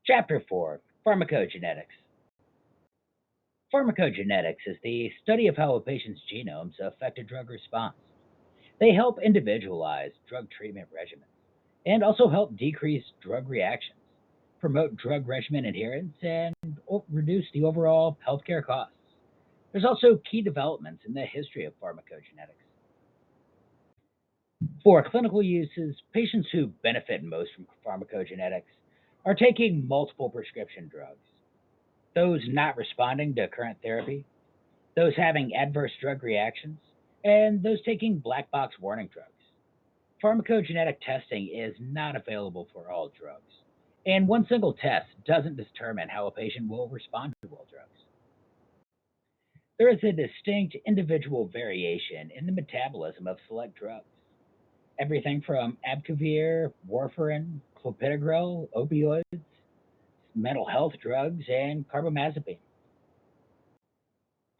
Chapter 4 Pharmacogenetics. Pharmacogenetics is the study of how a patient's genomes affect a drug response. They help individualize drug treatment regimens and also help decrease drug reactions, promote drug regimen adherence, and reduce the overall healthcare costs. There's also key developments in the history of pharmacogenetics. For clinical uses, patients who benefit most from pharmacogenetics are taking multiple prescription drugs, those not responding to current therapy, those having adverse drug reactions, and those taking black box warning drugs. Pharmacogenetic testing is not available for all drugs, and one single test doesn't determine how a patient will respond to all drugs. There is a distinct individual variation in the metabolism of select drugs. Everything from Abcavir, warfarin, clopidogrel, opioids, mental health drugs, and carbamazepine.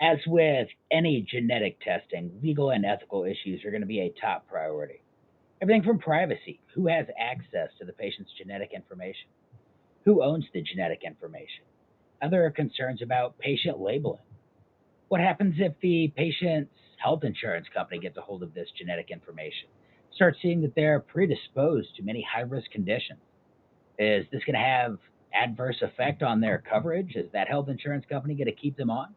As with any genetic testing, legal and ethical issues are going to be a top priority. Everything from privacy, who has access to the patient's genetic information, who owns the genetic information, other concerns about patient labeling. What happens if the patient's health insurance company gets a hold of this genetic information? Start seeing that they're predisposed to many high risk conditions. Is this going to have adverse effect on their coverage? Is that health insurance company going to keep them on?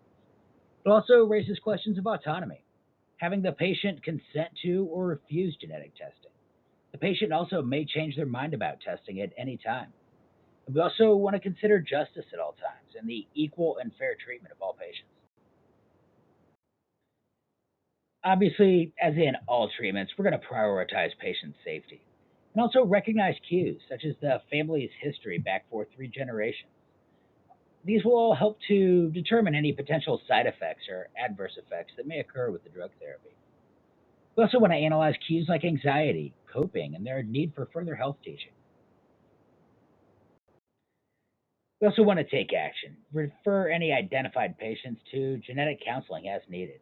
It also raises questions of autonomy, having the patient consent to or refuse genetic testing. The patient also may change their mind about testing at any time. And we also want to consider justice at all times and the equal and fair treatment of all patients. Obviously, as in all treatments, we're going to prioritize patient safety and also recognize cues such as the family's history back for 3 generations. These will all help to determine any potential side effects or adverse effects that may occur with the drug therapy. We also want to analyze cues like anxiety, coping, and their need for further health teaching. We also want to take action, refer any identified patients to genetic counseling as needed,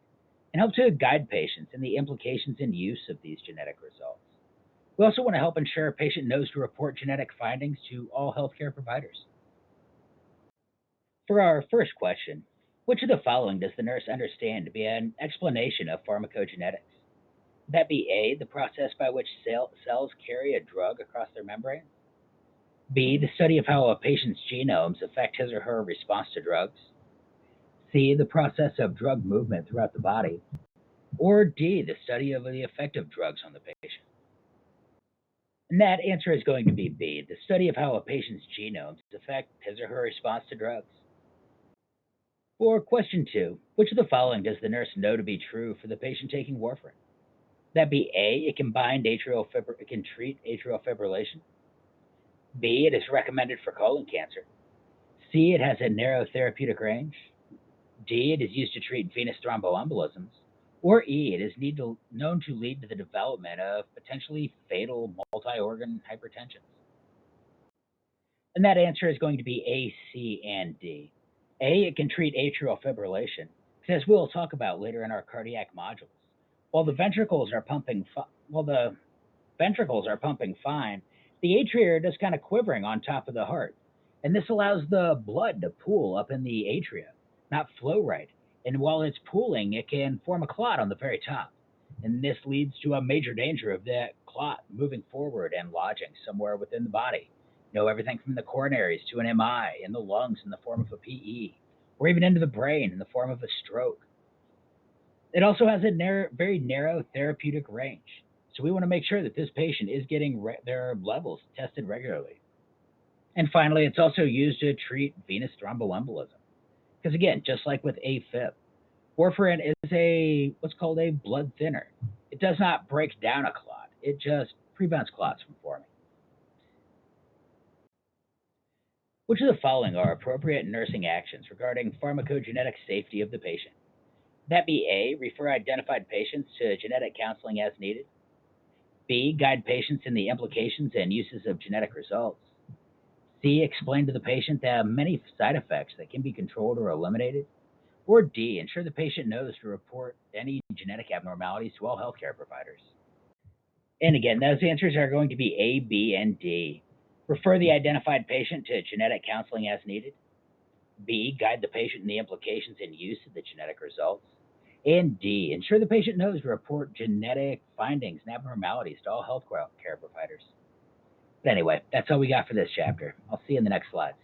and help to guide patients in the implications and use of these genetic results. We also want to help ensure a patient knows to report genetic findings to all healthcare providers. For our first question, which of the following does the nurse understand to be an explanation of pharmacogenetics? Would that be A, the process by which cells carry a drug across their membrane? B, the study of how a patient's genomes affect his or her response to drugs? C, the process of drug movement throughout the body? Or D, the study of the effect of drugs on the patient? And that answer is going to be B, the study of how a patient's genomes affect his or her response to drugs. For question 2, which of the following does the nurse know to be true for the patient taking warfarin? That be A, it can treat atrial fibrillation. B, it is recommended for colon cancer. C, it has a narrow therapeutic range. D, it is used to treat venous thromboembolisms. Or E, it is known to lead to the development of potentially fatal multi-organ hypertension. And that answer is going to be A, C, and D. A, it can treat atrial fibrillation, because as we'll talk about later in our cardiac modules, while the ventricles are pumping, fine, the atria are just kind of quivering on top of the heart, and this allows the blood to pool up in the atria, not flow right. And while it's pooling, it can form a clot on the very top, and this leads to a major danger of that clot moving forward and lodging somewhere within the body. Everything from the coronaries to an MI, in the lungs in the form of a PE, or even into the brain in the form of a stroke. It also has a very narrow therapeutic range. So we want to make sure that this patient is getting their levels tested regularly. And finally, it's also used to treat venous thromboembolism. Because again, just like with AFib, warfarin is what's called a blood thinner. It does not break down a clot. It just prevents clots from forming. Which of the following are appropriate nursing actions regarding pharmacogenetic safety of the patient? That be A, refer identified patients to genetic counseling as needed. B, guide patients in the implications and uses of genetic results. C, explain to the patient the many side effects that can be controlled or eliminated. Or D, ensure the patient knows to report any genetic abnormalities to all healthcare providers. And again, those answers are going to be A, B, and D. Refer the identified patient to genetic counseling as needed. B, guide the patient in the implications and use of the genetic results. And D, ensure the patient knows to report genetic findings and abnormalities to all health care providers. But anyway, that's all we got for this chapter. I'll see you in the next slides.